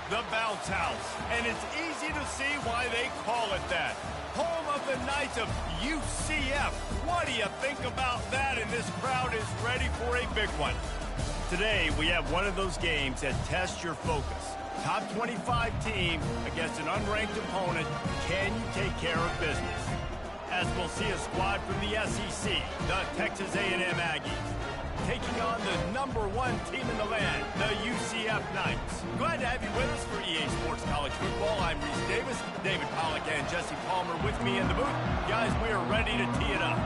The Bounce House, and it's easy to see why they call it that. Home of the Knights of UCF. What do you think about that? And this crowd is ready for a big one. Today, we have one of those games that tests your focus. Top 25 team against an unranked opponent. Can you take care of business? As we'll see a squad from the SEC, the Texas A&M Aggies, taking on the #1 team in the land, the UCF Knights. Glad to have you with us for EA Sports College Football. I'm Reese Davis, David Pollack and Jesse Palmer with me in the booth. Guys, we are ready to tee it up.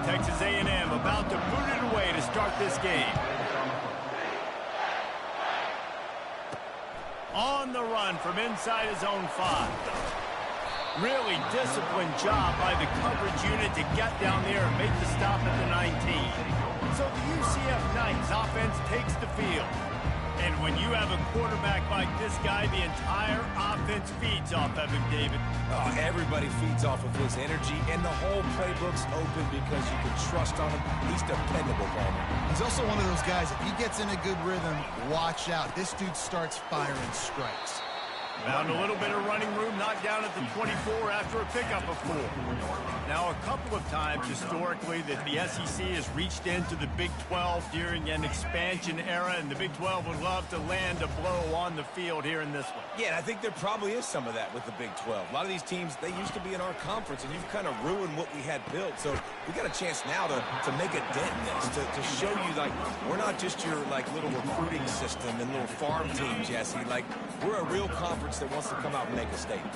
Texas A&M about to boot it away to start this game. On the run from inside his own 5. Really disciplined job by the coverage unit to get down there and make the stop at the 19. So the UCF Knights offense takes the field. And when you have a quarterback like this guy, the entire offense feeds off of him, David. Oh, everybody feeds off of his energy, and the whole playbook's open because you can trust on him. He's dependable, Palmer. He's also one of those guys, if he gets in a good rhythm, watch out. This dude starts firing strikes. Found a little bit of running room, knocked down at the 24 after a pickup of 4. Now, a couple of times historically that the SEC has reached into the Big 12 during an expansion era, and the Big 12 would love to land a blow on the field here in this one. Yeah, and I think there probably is some of that with the Big 12. A lot of these teams, they used to be in our conference, and you've kind of ruined what we had built. So we got a chance now to make a dent in this, to show you, like, we're not just your, like, little recruiting system and little farm team, Jesse. Like, we're a real conference that wants to come out and make a statement.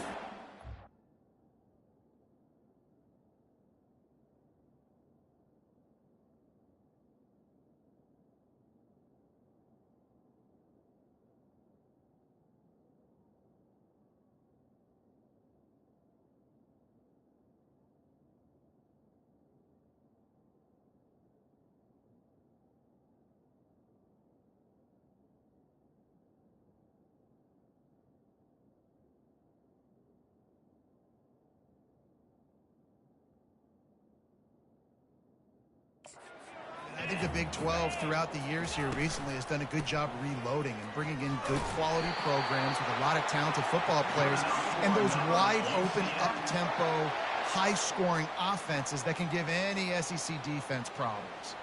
I think the Big 12 throughout the years here recently has done a good job reloading and bringing in good quality programs with a lot of talented football players and those wide open, up-tempo, high-scoring offenses that can give any SEC defense problems.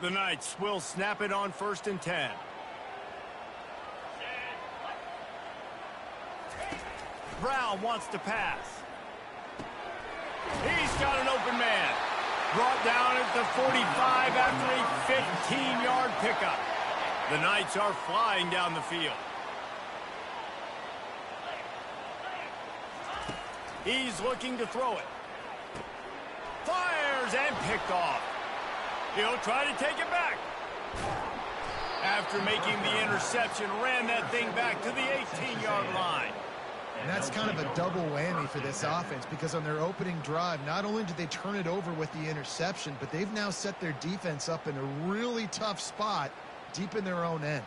The Knights will snap it on 1st and 10. Brown wants to pass. He's got an open man. Brought down at the 45 after a 15-yard pickup. The Knights are flying down the field. He's looking to throw it. Fires and picked off. He'll try to take it back. After making the interception, ran that thing back to the 18-yard line. And that's kind of a double whammy for this offense because on their opening drive, not only did they turn it over with the interception, but they've now set their defense up in a really tough spot deep in their own end.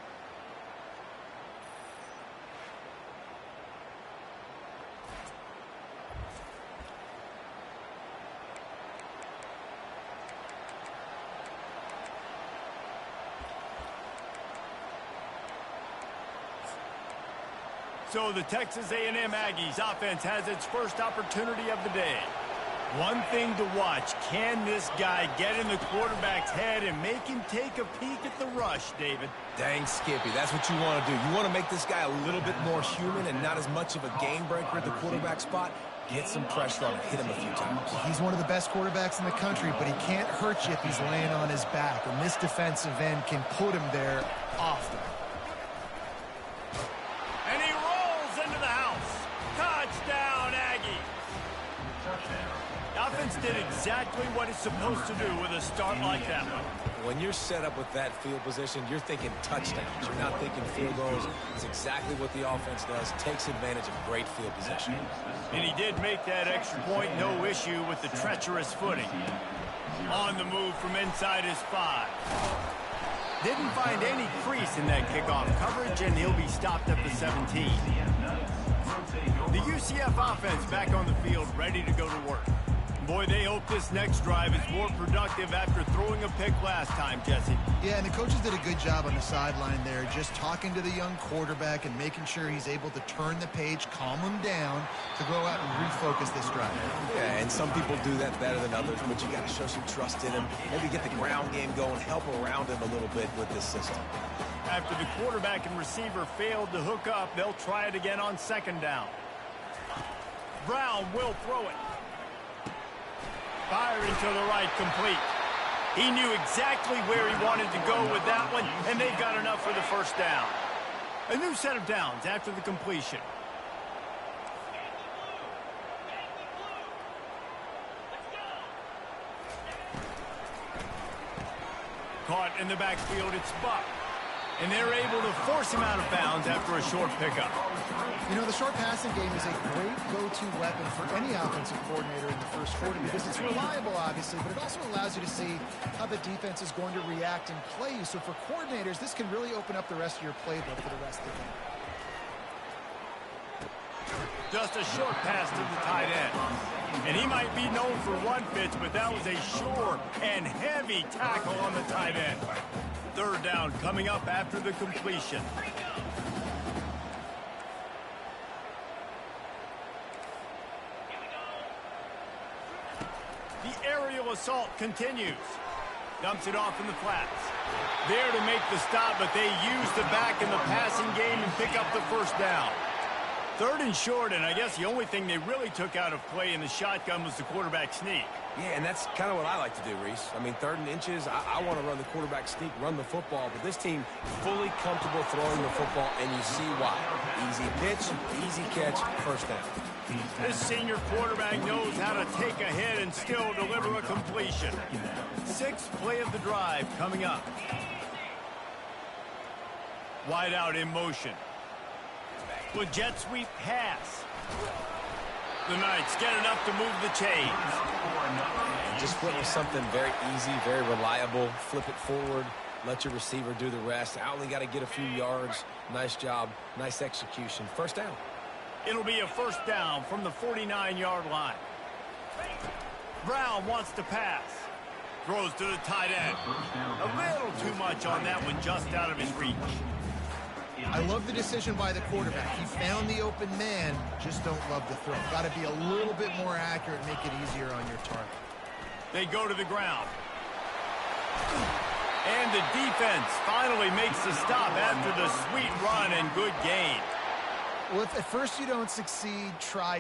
So the Texas A&M Aggies offense has its first opportunity of the day. One thing to watch, can this guy get in the quarterback's head and make him take a peek at the rush, David? Dang, Skippy, that's what you want to do. You want to make this guy a little bit more human and not as much of a game breaker at the quarterback spot. Get some pressure on him, hit him a few times. He's one of the best quarterbacks in the country, but he can't hurt you if he's laying on his back, and this defensive end can put him there often. And he rolls into the house. Touchdown, Aggie. The offense did exactly what it's supposed to do with a start like that one. When you're set up with that field position, you're thinking touchdowns. You're not thinking field goals. It's exactly what the offense does. Takes advantage of great field position. And he did make that extra point, no issue with the treacherous footing. On the move from inside his 5. Didn't find any crease in that kickoff coverage, and he'll be stopped at the 17. The UCF offense back on the field, ready to go to work. Boy, they hope this next drive is more productive after throwing a pick last time, Jesse. Yeah, and the coaches did a good job on the sideline there, just talking to the young quarterback and making sure he's able to turn the page, calm him down to go out and refocus this drive. Yeah, and some people do that better than others, but you got to show some trust in him. Maybe get the ground game going, help around him a little bit with this system. After the quarterback and receiver failed to hook up, they'll try it again on second down. Brown will throw it. Firing to the right, complete. He knew exactly where he wanted to go with that one, and they've got enough for the first down. A new set of downs after the completion. Caught in the backfield, it's Buck. And they're able to force him out of bounds after a short pickup. You know, the short passing game is a great go-to weapon for any offensive coordinator in the first quarter because it's reliable, obviously, but it also allows you to see how the defense is going to react and play you. So for coordinators, this can really open up the rest of your playbook for the rest of the game. Just a short pass to the tight end. And he might be known for run fits, but that was a sure and heavy tackle on the tight end. Third down coming up after the completion. The aerial assault continues. Dumps it off in the flats. There to make the stop, but they use the back in the passing game and pick up the first down. Third and short, and I guess the only thing they really took out of play in the shotgun was the quarterback sneak. Yeah, and that's kind of what I like to do, Reese. I mean, 3rd and inches, I want to run the quarterback sneak, run the football, but this team fully comfortable throwing the football, and you see why. Easy pitch, easy catch, first down. This senior quarterback knows how to take a hit and still deliver a completion. 6th play of the drive coming up. Wide out in motion. With jet sweep pass. The Knights get enough to move the chains. Just went with something very easy, very reliable. Flip it forward, let your receiver do the rest. I only got to get a few yards. Nice job, nice execution. First down. It'll be a first down from the 49-yard line. Brown wants to pass. Throws to the tight end. A little too much on that one, just out of his reach. I love the decision by the quarterback. He found the open man, just don't love the throw. Got to be a little bit more accurate, make it easier on your target. They go to the ground. And the defense finally makes the stop after the sweet run and good gain. Well, if at first you don't succeed, try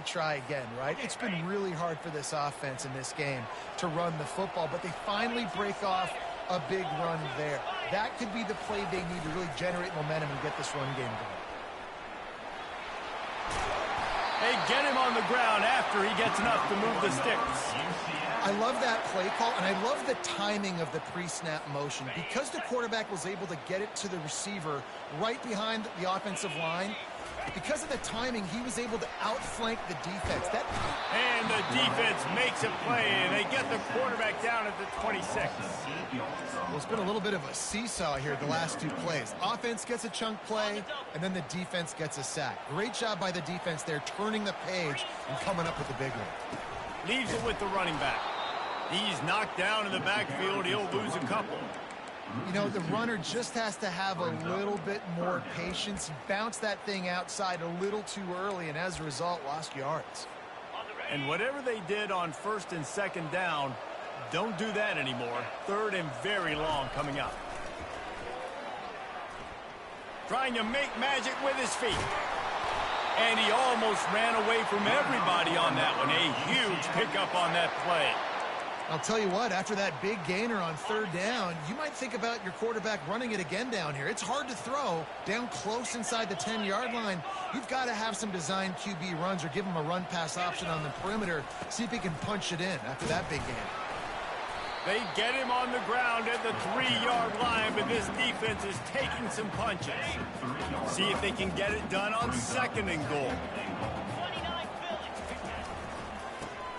again, right? It's been really hard for this offense in this game to run the football, but they finally break off a big run there. That could be the play they need to really generate momentum and get this run game going. They get him on the ground after he gets enough to move the sticks. I love that play call, and I love the timing of the pre-snap motion. Because the quarterback was able to get it to the receiver right behind the offensive line, because of the timing, he was able to outflank the defense. And the defense makes a play, and they get the quarterback down at the 26. Well, it's been a little bit of a seesaw here the last 2 plays. Offense gets a chunk play, and then the defense gets a sack. Great job by the defense there, turning the page and coming up with the big one. Leaves it with the running back. He's knocked down in the backfield. He'll lose a couple. You know, the runner just has to have a little bit more patience. He bounced that thing outside a little too early, and as a result, lost yards. And whatever they did on 1st and 2nd down, don't do that anymore. 3rd and very long coming up. Trying to make magic with his feet. And he almost ran away from everybody on that one. A huge pickup on that play. I'll tell you what, after that big gainer on 3rd down, you might think about your quarterback running it again down here. It's hard to throw down close inside the 10-yard line. You've got to have some designed QB runs or give him a run-pass option on the perimeter. See if he can punch it in after that big gain. They get him on the ground at the 3-yard line, but this defense is taking some punches. See if they can get it done on 2nd and goal.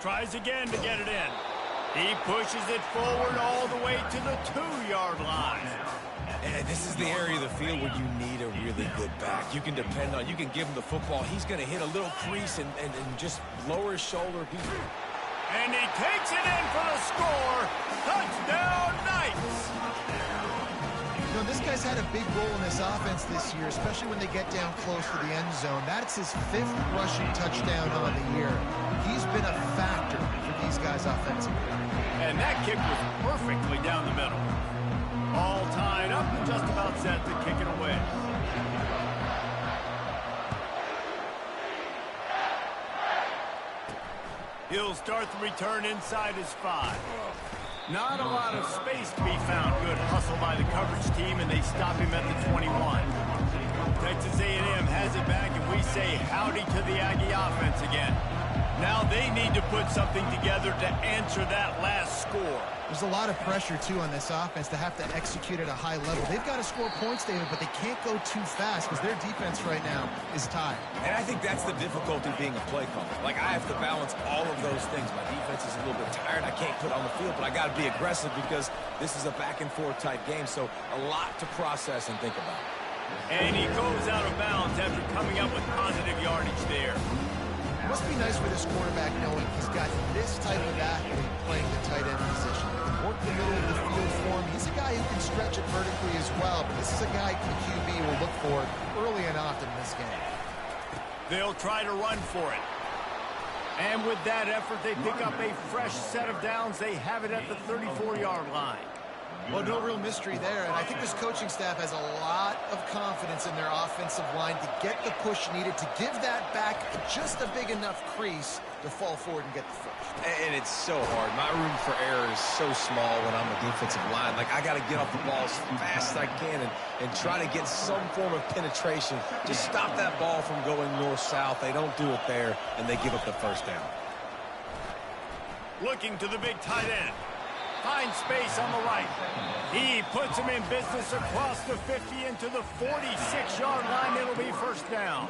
Tries again to get it in. He pushes it forward all the way to the 2-yard line. And This is the area of the field where you need a really good back. You can depend on, you can give him the football. He's going to hit a little crease and just lower his shoulder. And he takes it in for the score. Touchdown, Knights! You know, this guy's had a big role in this offense this year, especially when they get down close to the end zone. That's his 5th rushing touchdown on the year. He's been a factor for these guys offensively. And that kick was perfectly down the middle. All tied up and just about set to kick it away. He'll start the return inside his 5. Not a lot of space to be found. Good hustle by the coverage team, and they stop him at the 21. Texas A&M has it back, and we say howdy to the Aggie offense again. Now they need to put something together to answer that last score. There's a lot of pressure, too, on this offense to have to execute at a high level. They've got to score points, David, but they can't go too fast because their defense right now is tired. And I think that's the difficulty being a play caller. Like, I have to balance all of those things. My defense is a little bit tired. I can't put on the field, but I got to be aggressive because this is a back-and-forth type game, so a lot to process and think about. And he goes out of bounds after coming up with positive yardage there. It must be nice for this quarterback knowing he's got this type of athlete playing the tight end position. Work the middle of the field for him. He's a guy who can stretch it vertically as well, but this is a guy the QB will look for early and often in this game. They'll try to run for it. And with that effort, they pick up a fresh set of downs. They have it at the 34-yard line. Well, no real mystery there, and I think this coaching staff has a lot of confidence in their offensive line to get the push needed to give that back just a big enough crease to fall forward and get the first. And it's so hard. My room for error is so small when I'm a defensive line. Like, I got to get off the ball as fast as I can and try to get some form of penetration. Just stop that ball from going north-south. They don't do it there, and they give up the first down. Looking to the big tight end. Finds space on the right. He puts him in business across the 50 into the 46-yard line. It'll be first down.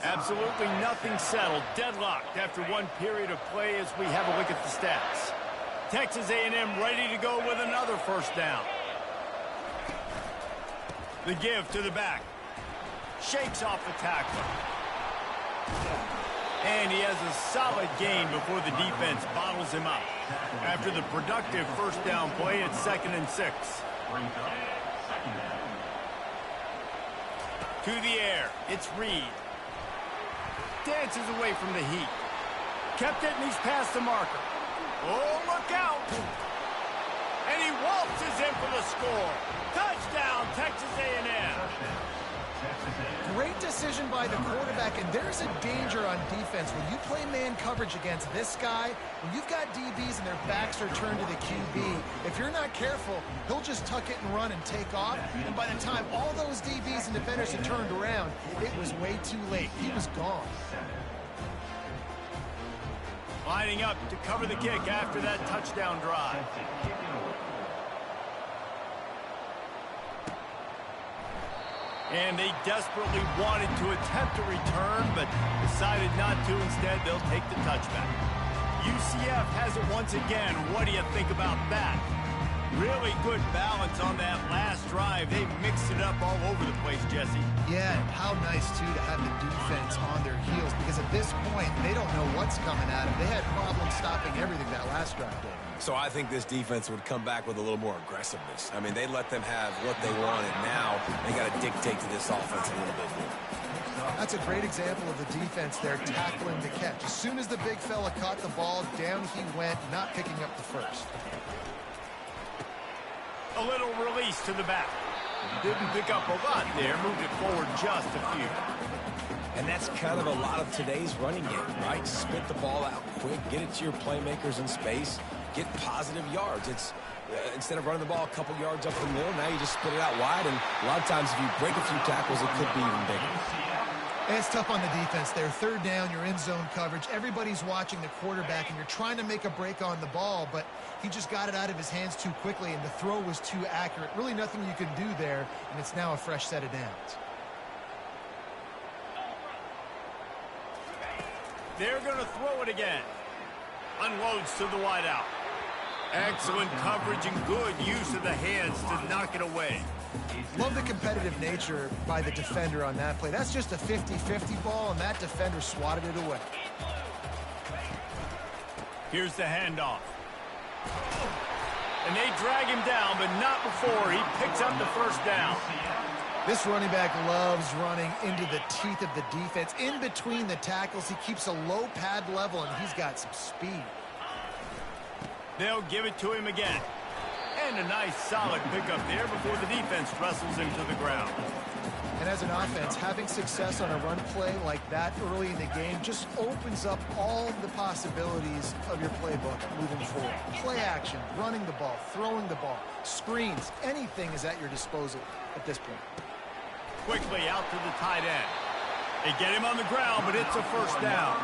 Absolutely nothing settled. Deadlocked after one period of play as we have a look at the stats. Texas A&M ready to go with another first down. The give to the back. Shakes off the tackler. And he has a solid gain before the defense bottles him up. After the productive first down play, it's 2nd and 6. To the air, it's Reed. Dances away from the heat. Kept it, and he's past the marker. Oh, look out! And he waltzes in for the score. Touchdown, Texas A&M. Great decision by the quarterback, and there's a danger on defense. When you play man coverage against this guy, when you've got DBs and their backs are turned to the QB, if you're not careful, he'll just tuck it and run and take off. And by the time all those DBs and defenders had turned around, it was way too late. He was gone. Lining up to cover the kick after that touchdown drive. And they desperately wanted to attempt a return, but decided not to. Instead, they'll take the touchback. UCF has it once again. What do you think about that? Really good balance on that last drive. They mixed it up all over the place, Jesse. Yeah, and how nice, too, to have the defense on their heels, because at this point, they don't know what's coming at them. They had problems stopping everything that last drive did. So I think this defense would come back with a little more aggressiveness. I mean, they let them have what they wanted. Now they got to dictate to this offense a little bit more. That's a great example of the defense there tackling the catch. As soon as the big fella caught the ball, down he went, not picking up the first. A little release to the back. Didn't pick up a lot there, moved it forward just a few. And that's kind of a lot of today's running game, right? Spit the ball out quick, get it to your playmakers in space, get positive yards. It's instead of running the ball a couple yards up the middle, now you just spit it out wide, and a lot of times if you break a few tackles, it could be even bigger. And it's tough on the defense there. Third down, you're in zone coverage. Everybody's watching the quarterback, and you're trying to make a break on the ball, but he just got it out of his hands too quickly, and the throw was too accurate. Really nothing you can do there, and it's now a fresh set of downs. They're going to throw it again. Unloads to the wideout. Excellent coverage and good use of the hands to knock it away. Love the competitive nature by the defender on that play. That's just a 50-50 ball, and that defender swatted it away. Here's the handoff. And they drag him down, but not before he picks up the first down. This running back loves running into the teeth of the defense. In between the tackles, he keeps a low pad level, and he's got some speed. They'll give it to him again. And a nice solid pickup there before the defense wrestles him to the ground. And as an offense, having success on a run play like that early in the game just opens up all the possibilities of your playbook moving forward. Play action, running the ball, throwing the ball, screens, anything is at your disposal at this point. Quickly out to the tight end. They get him on the ground, but it's a first down.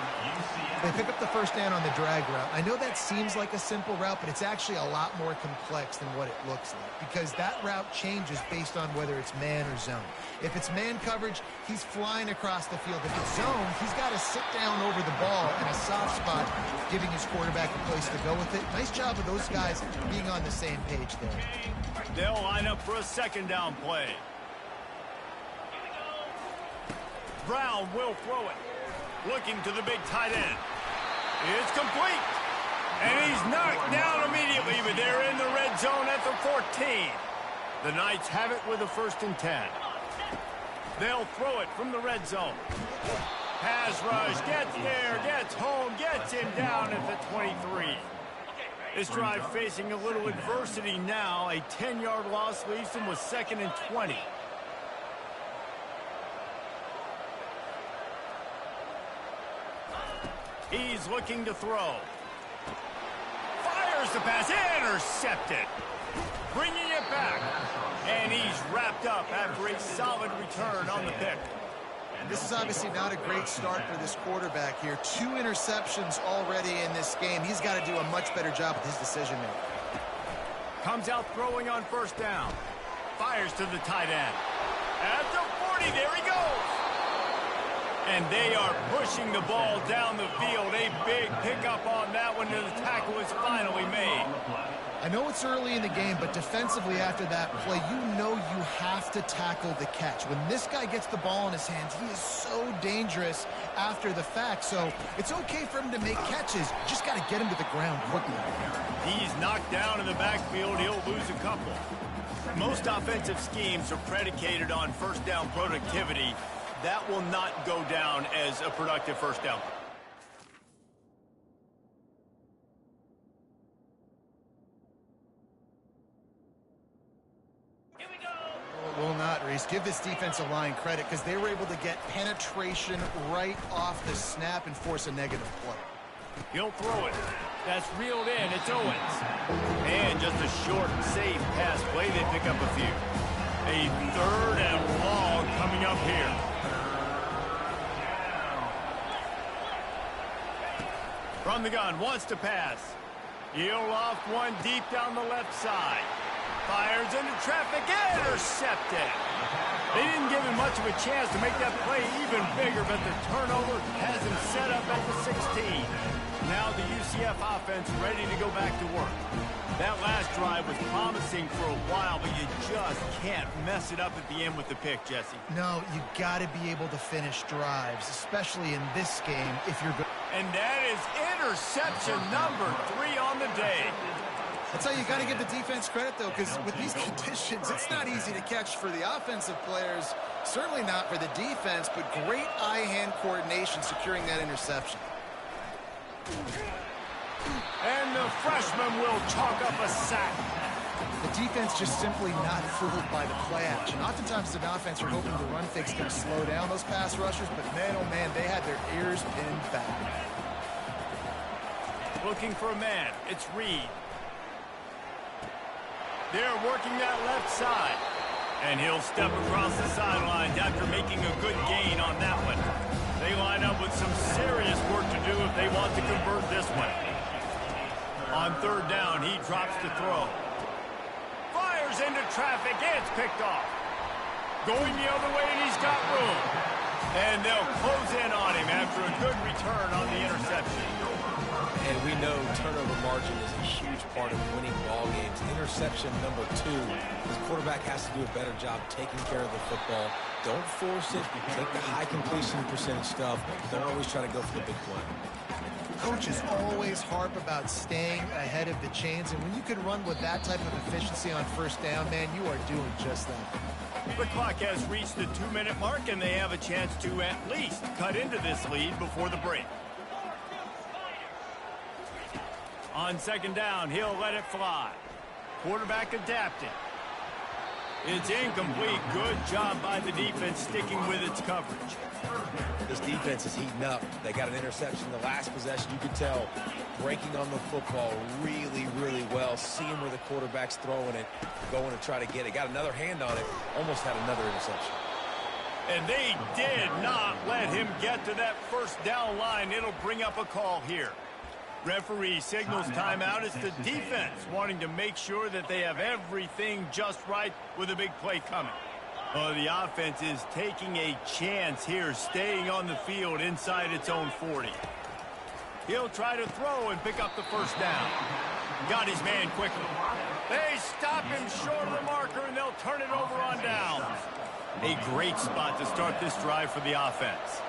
They pick up the first down on the drag route. I know that seems like a simple route, but it's actually a lot more complex than what it looks like because that route changes based on whether it's man or zone. If it's man coverage, he's flying across the field. If it's zone, he's got to sit down over the ball in a soft spot, giving his quarterback a place to go with it. Nice job of those guys being on the same page there. They'll line up for a second down play. Brown will throw it. Looking to the big tight end. It's complete. And he's knocked down immediately, but they're in the red zone at the 14. The Knights have it with a 1st and 10. They'll throw it from the red zone. Pass rush, gets there, gets home, gets him down at the 23. This drive facing a little adversity now. A 10-yard loss leaves them with 2nd and 20. He's looking to throw. Fires the pass, intercepted. Bringing it back. And he's wrapped up after a solid return on the pick. This is obviously not a great start for this quarterback here. 2 interceptions already in this game. He's got to do a much better job with his decision-making. Comes out throwing on 1st down. Fires to the tight end. At the 40, there he goes. And they are pushing the ball down the field. A big pickup on that one, and the tackle is finally made. I know it's early in the game, but defensively after that play, you know you have to tackle the catch. When this guy gets the ball in his hands, he is so dangerous after the fact. So it's okay for him to make catches. You just got to get him to the ground quickly. He's knocked down in the backfield. He'll lose a couple. Most offensive schemes are predicated on 1st down productivity. That will not go down as a productive 1st down. Will not, Reese. Give this defensive line credit because they were able to get penetration right off the snap and force a negative play. He'll throw it. That's reeled in. It's Owens. And just a short, safe pass play. They pick up a few. A 3rd and long coming up here. From the gun, wants to pass. He'll loft one deep down the left side. Fires into traffic, intercepted. They didn't give him much of a chance to make that play even bigger, but the turnover has him set up at the 16. Now the UCF offense ready to go back to work. That last drive was promising for a while, but you just can't mess it up at the end with the pick, Jesse. No, you got to be able to finish drives, especially in this game if you're good. And that is interception number 3 on the day. That's how you got to give the defense credit, though, because with these conditions, it's not easy to catch for the offensive players, certainly not for the defense, but great eye-hand coordination securing that interception. And the freshman will chalk up a sack. The defense just simply not fooled by the play action. Oftentimes, an offense are hoping the run fake's going to slow down those pass rushers, but man, oh man, they had their ears pinned back. Looking for a man. It's Reed. They're working that left side. And he'll step across the sidelines after making a good gain on that one. They line up with some serious work to do if they want to convert this one. On 3rd down, he drops to throw. Fires into traffic. It's picked off. Going the other way, and he's got room. And they'll close in on him after a good return on the interception. And we know turnover margin is a huge part of winning ball games. Interception number 2. This quarterback has to do a better job taking care of the football. Don't force it. Take the high completion percentage stuff. Don't always try to go for the big play. Coaches always harp about staying ahead of the chains, and when you can run with that type of efficiency on first down, man, you are doing just that. The clock has reached the 2-minute mark, and they have a chance to at least cut into this lead before the break. On second down, he'll let it fly. Quarterback adapting. It's incomplete. Good job by the defense sticking with its coverage. This defense is heating up. They got an interception the last possession. You could tell breaking on the football really, really well. Seeing where the quarterback's throwing it, going to try to get it. Got another hand on it. Almost had another interception. And they did not let him get to that first down line. It'll bring up a call here. Referee signals timeout. It's the defense wanting to make sure that they have everything just right with a big play coming. The offense is taking a chance here, staying on the field inside its own 40. He'll try to throw and pick up the first down. Got his man quickly. They stop him short of the marker, and they'll turn it over on downs. A great spot to start this drive for the offense.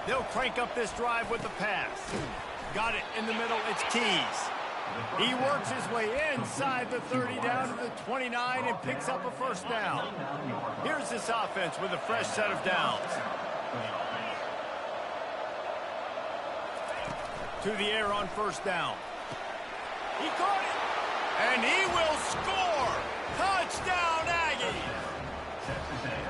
They'll crank up this drive with the pass. Got it in the middle. It's Keys. He works his way inside the 30 down to the 29 and picks up a first down. Here's this offense with a fresh set of downs. To the air on first down. He caught it. And he will score. Touchdown, Aggies.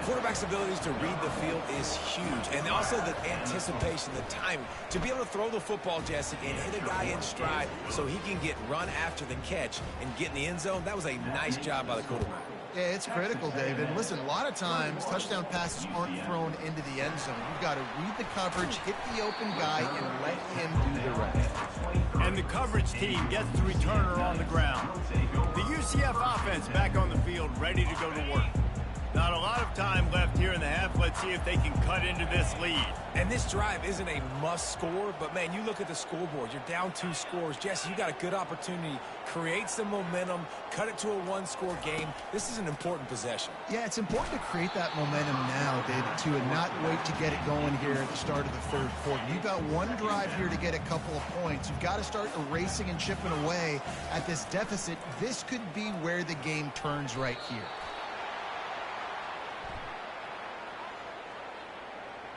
Quarterback's abilities to read the field is huge. And also the anticipation, the timing. To be able to throw the football, Jesse, and hit a guy in stride so he can get run after the catch and get in the end zone, that was a nice job by the quarterback. Yeah, it's critical, David. Listen, a lot of times touchdown passes aren't thrown into the end zone. You've got to read the coverage, hit the open guy, and let him do the rest. And the coverage team gets the returner on the ground. The UCF offense back on the field, ready to go to work. Not a lot of time left here in the half. Let's see if they can cut into this lead. And this drive isn't a must score, but, man, you look at the scoreboard. You're down 2 scores. Jesse, you got a good opportunity. Create some momentum. Cut it to a 1-score game. This is an important possession. Yeah, it's important to create that momentum now, David, too, and not wait to get it going here at the start of the third quarter. You've got one drive here to get a couple of points. You've got to start erasing and chipping away at this deficit. This could be where the game turns right here.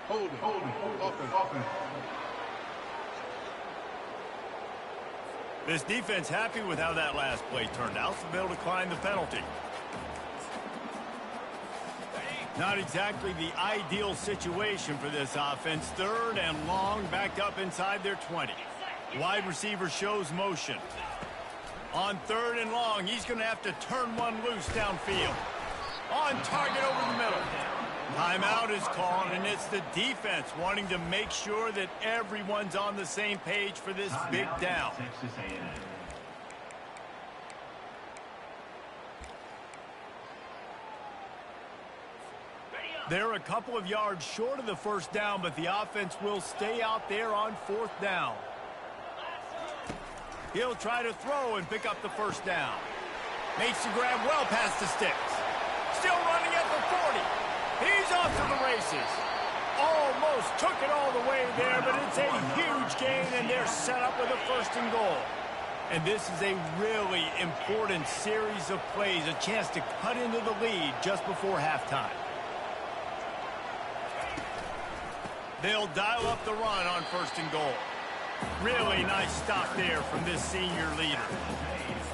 Hold it. This defense happy with how that last play turned out, so they'll decline the penalty. Not exactly the ideal situation for this offense. 3rd and long, backed up inside their 20. Wide receiver shows motion. On 3rd and long, he's going to have to turn one loose downfield. On target over the middle. Timeout is called, and it's the defense wanting to make sure that everyone's on the same page for this big down. They're a couple of yards short of the first down, but the offense will stay out there on 4th down. He'll try to throw and pick up the first down. Makes the grab well past the sticks. Still running at the 40. He's off to the races. Almost took it all the way there, but it's a huge gain, and they're set up with a 1st and goal. And this is a really important series of plays, a chance to cut into the lead just before halftime. They'll dial up the run on 1st and goal. Really nice stop there from this senior leader.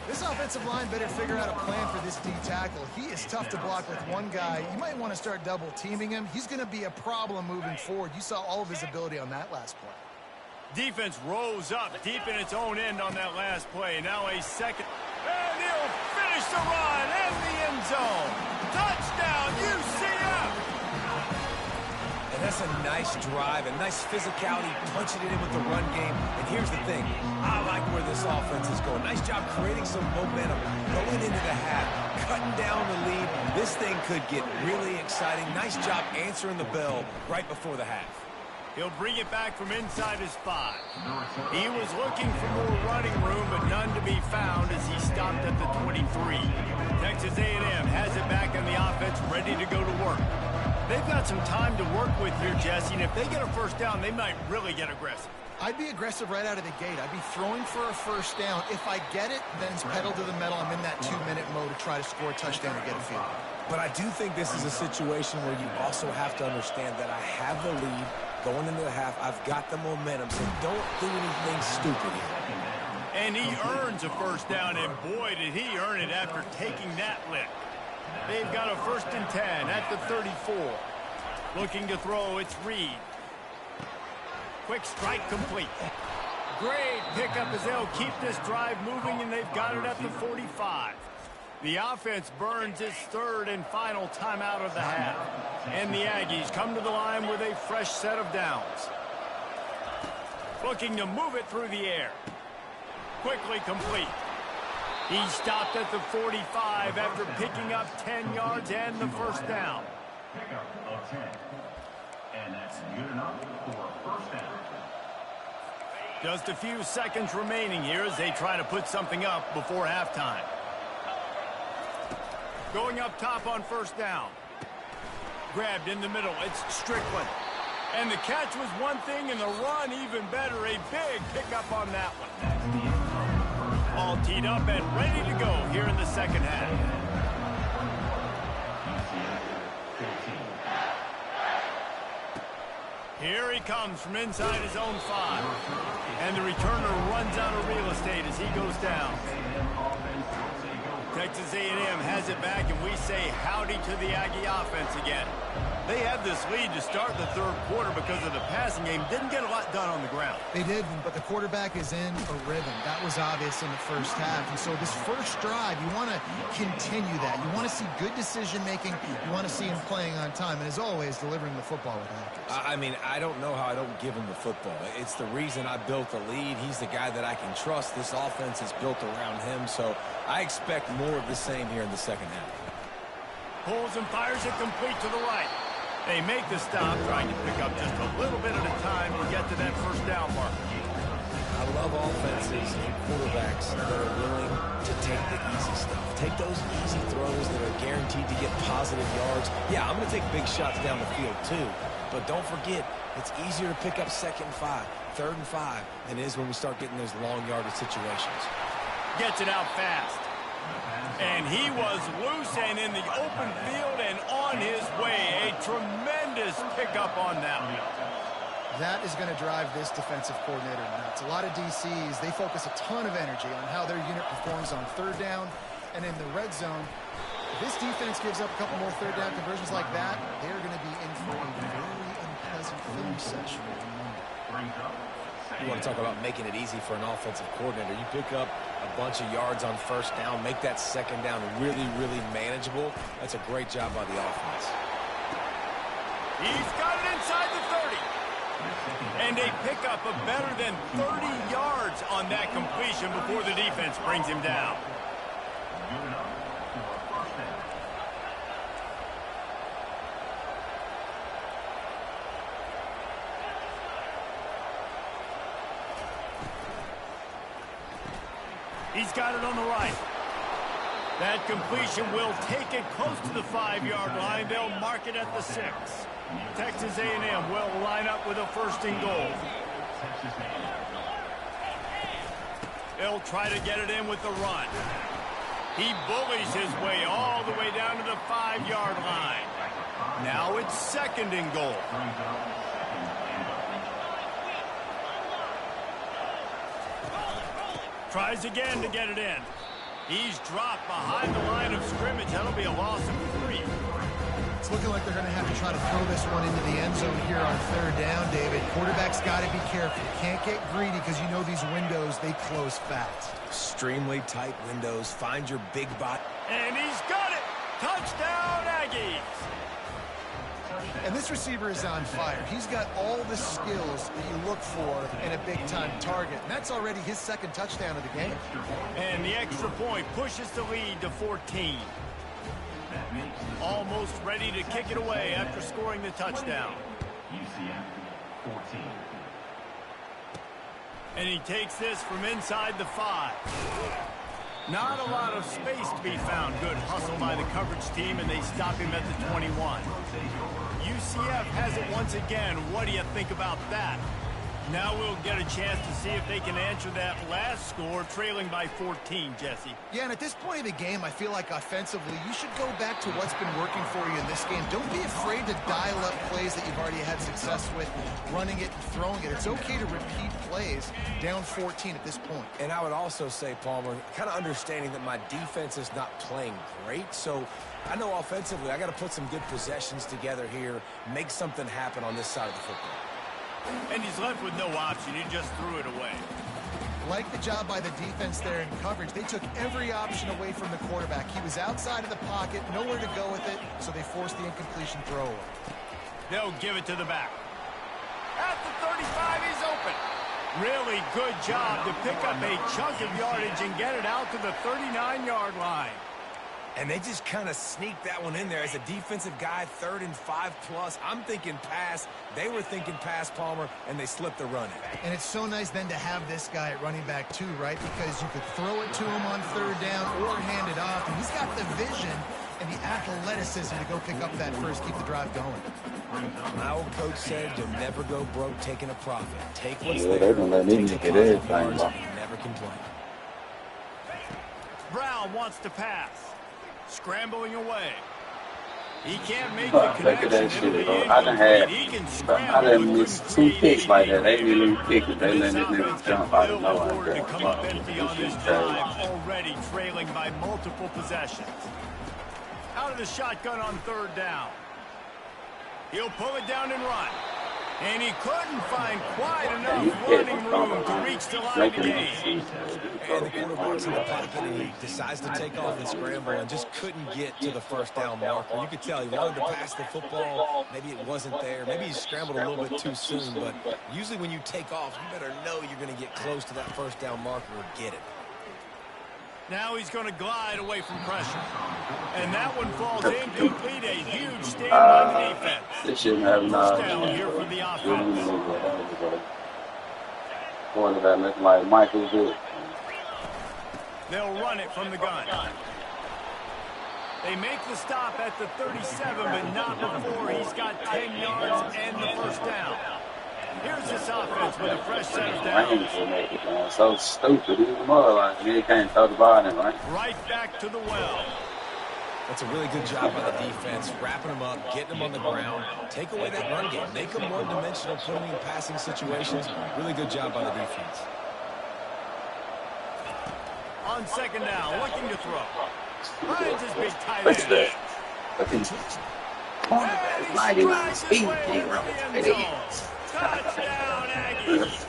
This offensive line better figure out a plan for this D tackle. He is tough to block with one guy. You might want to start double teaming him. He's going to be a problem moving forward. You saw all of his ability on that last play. Defense rose up deep in its own end on that last play. Now a second. And he'll finish the run in the end zone. Touchdown, UCF! And that's a nice drive, a nice physicality, punching it in with the run game. And here's the thing. I like where this offense is going. Nice job creating some momentum, going into the half, cutting down the lead. This thing could get really exciting. Nice job answering the bell right before the half. He'll bring it back from inside his 5. He was looking for more running room, but none to be found as he stopped at the 23. Texas A&M has it back in the offense, ready to go to work. They've got some time to work with here, Jesse, and if they get a first down, they might really get aggressive. I'd be aggressive right out of the gate. I'd be throwing for a first down. If I get it, then it's pedal to the metal. I'm in that 2-minute mode to try to score a touchdown or get a field. But I do think this is a situation where you also have to understand that I have the lead going into the half. I've got the momentum, so don't do anything stupid here. And he earns a first down, and boy, did he earn it after taking that lick. They've got a 1st and 10 at the 34. Looking to throw, it's Reed. Quick strike complete. Great pickup as they'll keep this drive moving, and they've got it at the 45. The offense burns its 3rd and final timeout of the half. And the Aggies come to the line with a fresh set of downs. Looking to move it through the air. Quickly complete. He stopped at the 45 after picking up 10 yards and the first down. Pickup of 10. And that's good enough for a first down. Just a few seconds remaining here as they try to put something up before halftime. Going up top on first down. Grabbed in the middle. It's Strickland. And the catch was one thing, and the run even better. A big pickup on that one. All teed up and ready to go here in the second half. Here he comes from inside his own 5. And the returner runs out of real estate as he goes down. Texas A&M has it back, and we say howdy to the Aggie offense again. They had this lead to start the 3rd quarter because of the passing game. Didn't get a lot done on the ground. They didn't, but the quarterback is in a rhythm. That was obvious in the first half. And so this first drive, you want to continue that. You want to see good decision-making. You want to see him playing on time. And as always, delivering the football with accuracy. I mean, I don't know how I don't give him the football. It's the reason I built the lead. He's the guy that I can trust. This offense is built around him. So I expect more of the same here in the second half. Pulls and fires it complete to the right. They make the stop, trying to pick up just a little bit at a time to get to that first down mark. I love offenses and quarterbacks that are willing to take the easy stuff. Take those easy throws that are guaranteed to get positive yards. Yeah, I'm going to take big shots down the field too. But don't forget, it's easier to pick up 2nd and 5, 3rd and 5 than it is when we start getting those long yardage situations. Gets it out fast. And he was loose and in the open field and on his way. A tremendous pickup on that one. That is going to drive this defensive coordinator nuts. A lot of DCs, they focus a ton of energy on how their unit performs on 3rd down and in the red zone. If this defense gives up a couple more 3rd down conversions like that, they're going to be in for a very unpleasant film session. You want to talk about making it easy for an offensive coordinator. You pick up a bunch of yards on first down, make that second down really, really manageable. That's a great job by the offense. He's got it inside the 30. And a pickup of better than 30 yards on that completion before the defense brings him down. He's got it on the right. That completion will take it close to the 5-yard line. They'll mark it at the 6. Texas A&M will line up with a 1st and goal. They'll try to get it in with the run. He bullies his way all the way down to the 5-yard line. Now it's 2nd and goal. Tries again to get it in. He's dropped behind the line of scrimmage. That'll be a loss of 3. It's looking like they're going to have to try to throw this one into the end zone here on 3rd down, David. Quarterback's got to be careful. Can't get greedy because you know these windows, they close fast. Extremely tight windows. Find your big bot. And he's got it. Touchdown, Aggies. And this receiver is on fire. He's got all the skills that you look for in a big-time target. And that's already his 2nd touchdown of the game. And the extra point pushes the lead to 14. Almost ready to kick it away after scoring the touchdown. 14. And he takes this from inside the 5. Not a lot of space to be found. Good hustle by the coverage team, and they stop him at the 21. UCF has it once again. What do you think about that? Now we'll get a chance to see if they can answer that last score, trailing by 14, Jesse. Yeah, and at this point of the game, I feel like offensively, you should go back to what's been working for you in this game. Don't be afraid to dial up plays that you've already had success with, running it and throwing it. It's okay to repeat plays down 14 at this point. And I would also say, Palmer, kind of understanding that my defense is not playing great, so I know offensively I got to put some good possessions together here, make something happen on this side of the football. And he's left with no option. He just threw it away. Like the job by the defense there in coverage. They took every option away from the quarterback. He was outside of the pocket, nowhere to go with it, so they forced the incompletion throw away. They'll give it to the back. At the 35, he's open. Really good job to pick up a chunk of yardage and get it out to the 39-yard line. And they just kind of sneaked that one in there as a defensive guy, 3rd and 5+. I'm thinking pass. They were thinking pass, Palmer, and they slipped the run in. And it's so nice then to have this guy at running back too, right? Because you could throw it to him on 3rd down or hand it off. And he's got the vision and the athleticism to go pick up that first, keep the drive going. My old coach said you'll never go broke taking a profit. Take what's Yeah, there. they're gonna let me Take get the everything, positive bro. yards, and never complain. Brown wants to pass. Scrambling away. He can't make Look the at that connection. shit, bro. I done missed 2 picks like that. They didn't even pick it. They let this nigga jump out of nowhere. To come up empty on this drive, already trailing by multiple possessions. Out of the shotgun on 3rd down. He'll pull it down and run. And he couldn't find quite enough running room to reach the line of the game. And the quarterback's in the pocket, and he decides to take off and scramble and just couldn't get to the 1st down marker. You could tell he wanted to pass the football. Maybe it wasn't there. Maybe he scrambled a little bit too soon. But usually when you take off, you better know you're going to get close to that 1st down marker or get it. Now he's going to glide away from pressure. And that one falls incomplete. A huge stand by the defense. They shouldn't have First down here for the offense. Quarterback looking like Michael Vick. They'll run it from the gun. They make the stop at the 37, but not before he's got 10 yards and the 1st down. Here's this offense with a fresh set of downs. So stupid. Even more like he can't throw the ball in, right? Right back to the well. That's a really good job by the defense, wrapping them up, getting them on the ground, take away that run game, make them one-dimensional, put them in passing situations. Really good job by the defense. On 2nd down, looking to throw. Finds his big tight end. Cornerback lighting on speed camera. Touchdown, Aggies.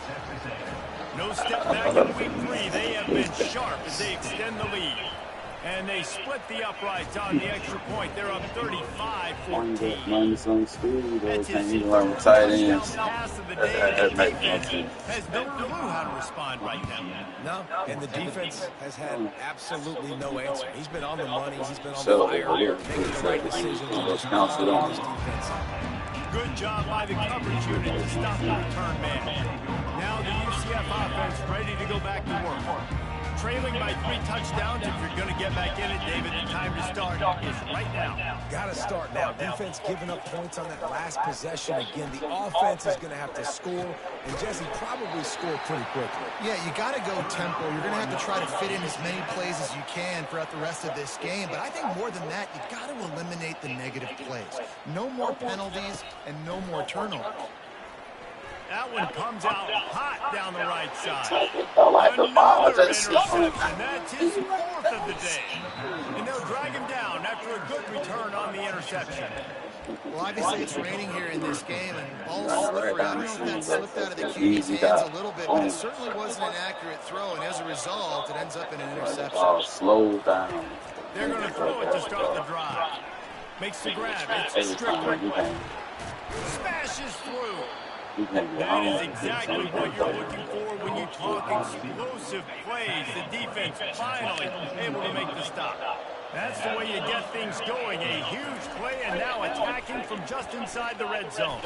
No step back in week 3. They have been sharp as they extend the lead. And they split the uprights on the extra point. They're up 35-14. Minus on speed. That's Can't his even run with tight touchdown ends. pass of the day. That The makes no defense sense. has no clue how to respond right now. No, and the defense has had absolutely no answer. He's been on the money. He's been on So, fire, here, making the right decisions. And just count it on on. this defense. Good job by the coverage unit to stop the return man. Now the UCF offense ready to go back to work. Trailing by 3 touchdowns. If you're going to get back in it, David, the time to start is right now. Got to start now. Defense giving up points on that last possession. Again, the offense is going to have to score, and Jesse probably score pretty quickly. Yeah, you got to go tempo. You're going to have to try to fit in as many plays as you can throughout the rest of this game. But I think more than that, you got to eliminate the negative plays. No more penalties and no more turnovers. That one comes out hot down the right side. Another Another interception. That's his 4th of the day. And they'll drag him down after a good return on the interception. Well, obviously it's raining here in this game, and ball's slippery. I don't know if that slipped out of the QB's hands a little bit, but it certainly wasn't an accurate throw, and as a result, it ends up in an interception. Ball slows down. They're going to throw it to start the drive. Makes the grab. It's Strickland. Smashes through. That is exactly what you're looking for when you talk explosive plays. The defense finally able to make the stop. That's the way you get things going. A huge play, and now attacking from just inside the red zone.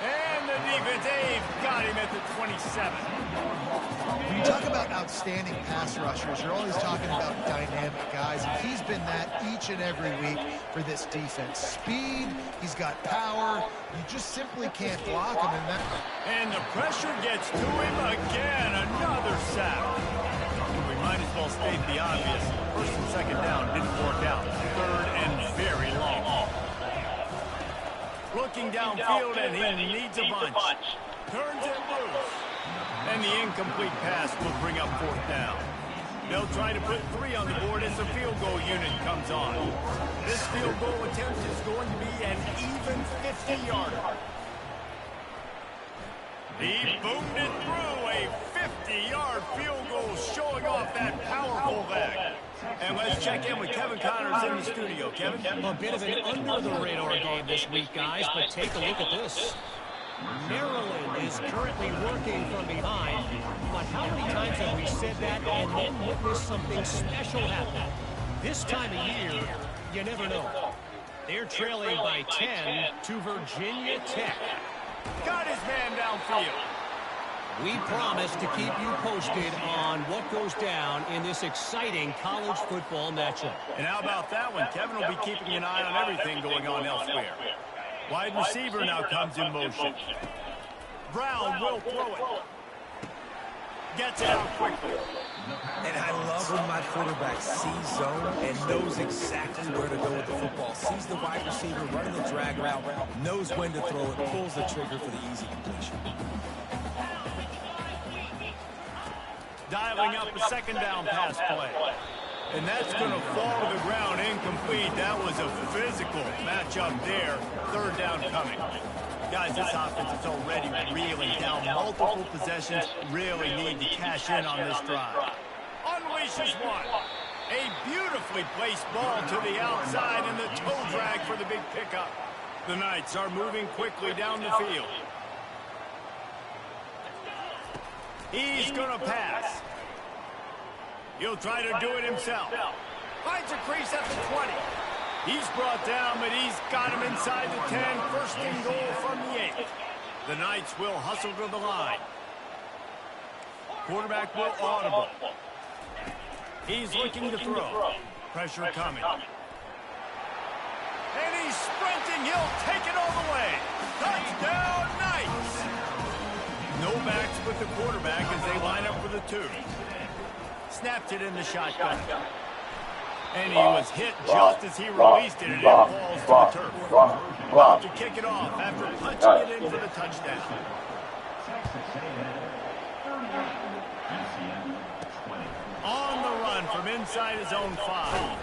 And the defense, they've got him at the 27. When you talk about outstanding pass rushers, you're always talking about dynamic guys, and he's been that each and every week for this defense. Speed, he's got power, you just simply can't block him. And the pressure gets to him again, another sack. We might as well state the obvious. First and second down didn't work out. Third and very long. Looking downfield, and he needs a bunch. Turns it loose. And the incomplete pass will bring up fourth down. They'll try to put 3 on the board as the field goal unit comes on. This field goal attempt is going to be an even 50-yarder. He boomed it through, a 50-yard field goal showing off that powerful leg. And let's check in with Kevin Connors in the studio. Kevin? A bit of an under-the-radar game this week, guys, but take a look at this. Maryland is currently working from behind, but how many times have we said that and then witnessed something special happen? This time of year, you never know. They're trailing by 10 to Virginia Tech. Got his man downfield. We promise to keep you posted on what goes down in this exciting college football matchup. And how about that one? Kevin will be keeping an eye on everything going on elsewhere. Wide receiver now comes in motion. Brown will throw it. Gets it out quickly. And I love when my quarterback sees zone and knows exactly where to go with the football. Sees the wide receiver running the drag route, knows when to throw it, pulls the trigger for the easy completion. Dialing up a second down pass play. And that's going to fall to the ground incomplete. That was a physical matchup there. Third down coming. Guys, this offense is already reeling down multiple possessions. Really need to cash in on this drive. Unleashes one. A beautifully placed ball to the outside and the toe drag for the big pickup. The Knights are moving quickly down the field. He's going to pass. He'll try to do it himself. Finds a crease at the 20. He's brought down, but he's got him inside the 10. First and goal from the 8. The Knights will hustle to the line. Quarterback will audible. He's looking to throw. Pressure coming. And he's sprinting. He'll take it all the way. Touchdown, Knights! No backs with the quarterback as they line up for the 2. Snapped it in the shotgun. And he was hit just as he released it, and it falls to the turf. About to kick it off after punching it in for the touchdown. On the run from inside his own 5.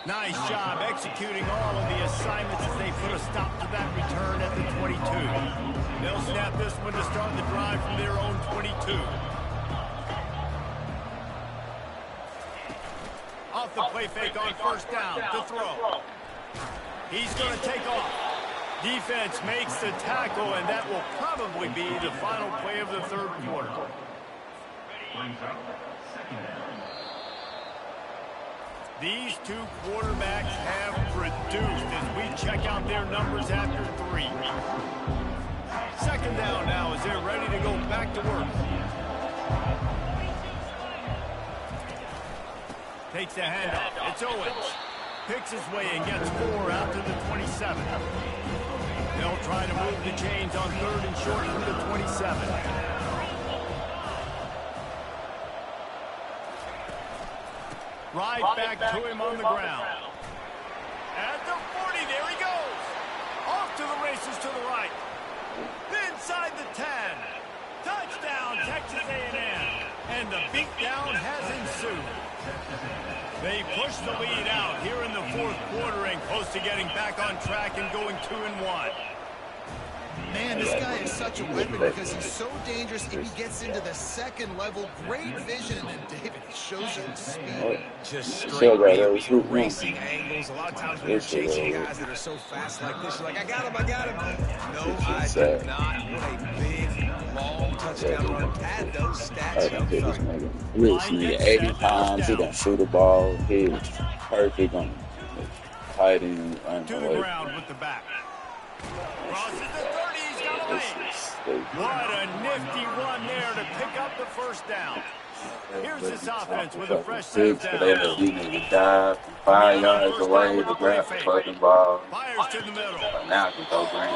Nice job executing all of the assignments as they put a stop to that return at the 22. They'll snap this one to start the drive from their own 22. Off the play fake on first down to throw. He's going to take off. Defense makes the tackle, and that will probably be the final play of the third quarter. These 2 quarterbacks have produced as we check out their numbers after 3. Second down now as they're ready to go back to work. Takes the handoff. It's Owens. Picks his way and gets 4 out to the 27. They'll try to move the chains on third and short from the 27. Right back to him on the ground. At the 40, there he goes. Off to the races to the right. Inside the 10. Touchdown, Texas A&M. And the beatdown has ensued. They push the lead out here in the fourth quarter and close to getting back on track and going 2-1. Man, this guy is such a weapon because he's so dangerous if he gets into the second level. Great vision, and David shows you his speed. Just straight racing angles. A lot of times when you're chasing guys that are so fast like this, you're like, I got him. No, I did not. What a big, long touchdown run. Pad those stats up front. This nigga 80 pounds, he gonna shoot the ball. He was perfect on tight end. To the ground with the back. Crosses the 30, What a nifty run there to pick up the first down. Here's this offense with a fresh set of downs. He need to dive from 5 yards away to grab the fucking ball. Fires to the middle. But now he go green.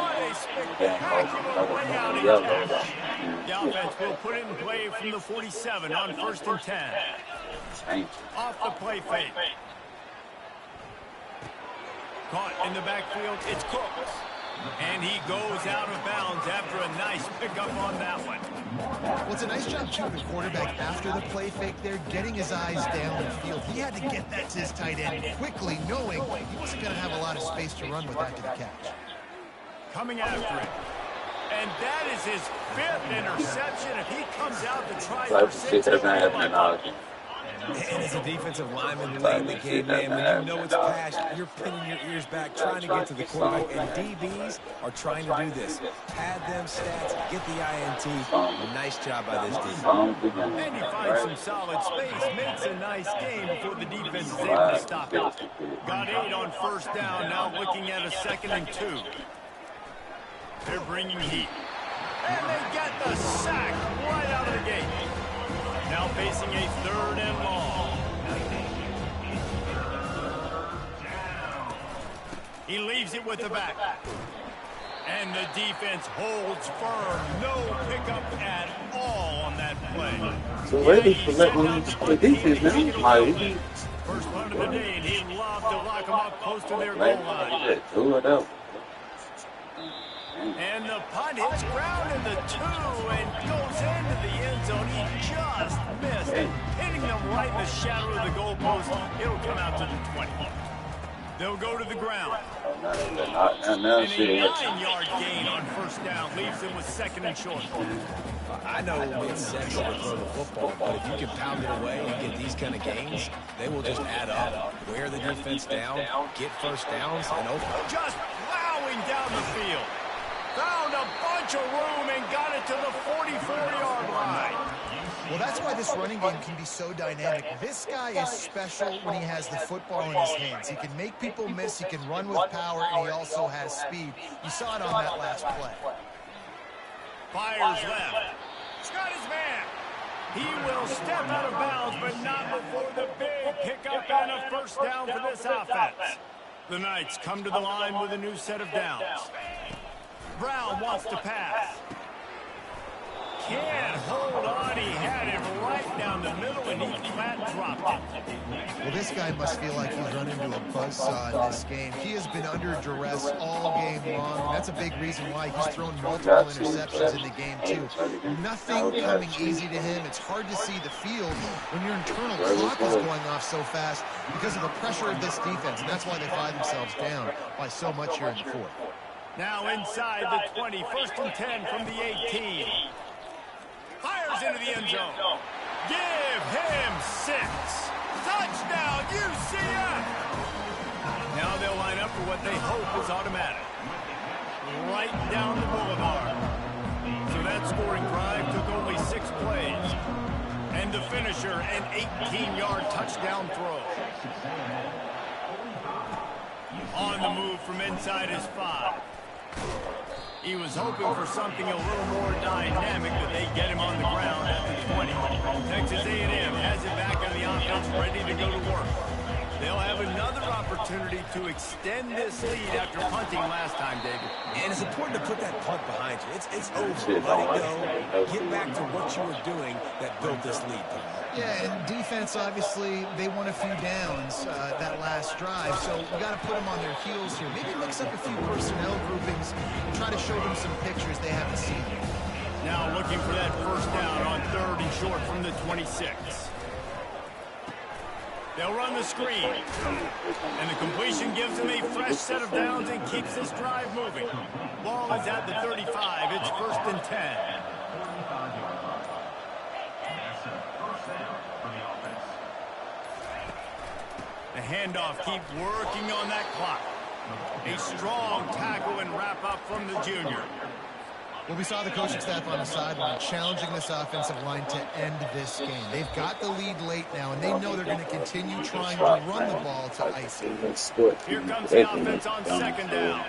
The offense will put it in play from the 47 on 1st and 10. Off the play fake. Caught in the backfield, it's Cooks. And he goes out of bounds after a nice pickup on that one. Well, it's a nice job, too, the quarterback after the play fake there, getting his eyes down the field. He had to get that to his tight end quickly, knowing he wasn't going to have a lot of space to run with after the catch. Coming after it. And that is his 5th interception. If he comes out to try for 6, and as a defensive lineman late in the game, man, when you know it's passed, you're pinning your ears back, trying to get to the quarterback. And DBs are trying to do this. Pad them stats, get the INT. Nice job by this defense. And he finds some solid space, makes a nice game before the defense is able to stop it. Got 8 on 1st down, now looking at a 2nd and 2. They're bringing heat. And they get the sack right out of the gate. Now facing a 3rd and long. He leaves it with the back. And the defense holds firm. No pickup at all on that play. So ready for that one the defense now. First punt of the day, and he lobbed to lock him up close to their goal line. And the punt hits ground in the 2 and goes into the end zone. He just missed, hitting them right in the shadow of the goalpost. It'll come out to the 20. They'll go to the ground. And a 9-yard gain on 1st down leaves them with 2nd and short. I know it's sexy to throw the football, but if you can pound it away and get these kind of gains, they will just add up. Wear the defense down, get 1st downs, and open. Just plowing down the field. Found a bunch of room and got it to the 44-yard line. Well, that's why this running game can be so dynamic. This guy is special when he has the football in his hands. He can make people miss, he can run with power, and he also has speed. You saw it on that last play. Fires left. Got his man. He will step out of bounds, but not before the big pickup and a 1st down for this offense. The Knights come to the line with a new set of downs. Brown wants to pass. Can't hold on. He had him right down the middle, and he flat dropped it. Well, this guy must feel like he's run into a buzzsaw in this game. He has been under duress all game long, and that's a big reason why he's thrown multiple interceptions in the game, too. Nothing coming easy to him. It's hard to see the field when your internal clock is going off so fast because of the pressure of this defense, and that's why they find themselves down by so much here in the 4th. Now inside the 20, 1st and 10 from the 18. Fires into the end zone. Give him 6. Touchdown, UCF! Now they'll line up for what they hope is automatic. Right down the boulevard. So that scoring drive took only 6 plays. And the finisher, an 18-yard touchdown throw. On the move from inside his 5. He was hoping for something a little more dynamic, but they get him on the ground at the 20. Texas A&M has it back on the offense, ready to go to work. They'll have another opportunity to extend this lead after punting last time, David. And it's important to put that punt behind you. It's over. Let it go. Get back to what you were doing that built this lead. Yeah, and defense, obviously, they won a few downs that last drive, so we got to put them on their heels here. Maybe mix up a few personnel groupings and try to show them some pictures they haven't seen yet. Now looking for that 1st down on 3rd and short from the 26. They'll run the screen. And the completion gives them a fresh set of downs and keeps this drive moving. Ball is at the 35. It's 1st and 10. The handoff keeps working on that clock. A strong tackle and wrap up from the junior. Well, we saw the coaching staff on the sideline challenging this offensive line to end this game. They've got the lead late now, and they know they're going to continue trying to run the ball to ice it. Here comes the offense on 2nd down.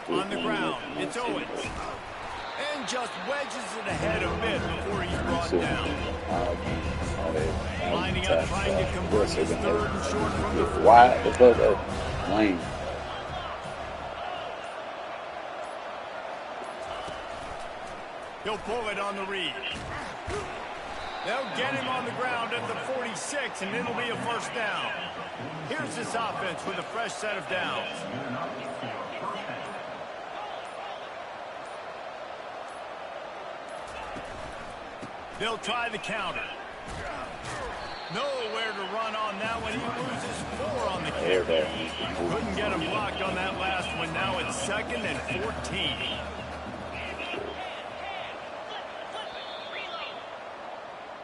On the ground, it's Owens. And just wedges it ahead a bit before he's brought down. Lining up, trying to convert his 3rd and short from the 4. Wide the fuck up. Lane. He'll pull it on the read. They'll get him on the ground at the 46, and it'll be a 1st down. Here's this offense with a fresh set of downs. They'll try the counter. Nowhere to run on that one. He loses 4 on the carry. Couldn't get him blocked on that last one. Now it's 2nd and 14.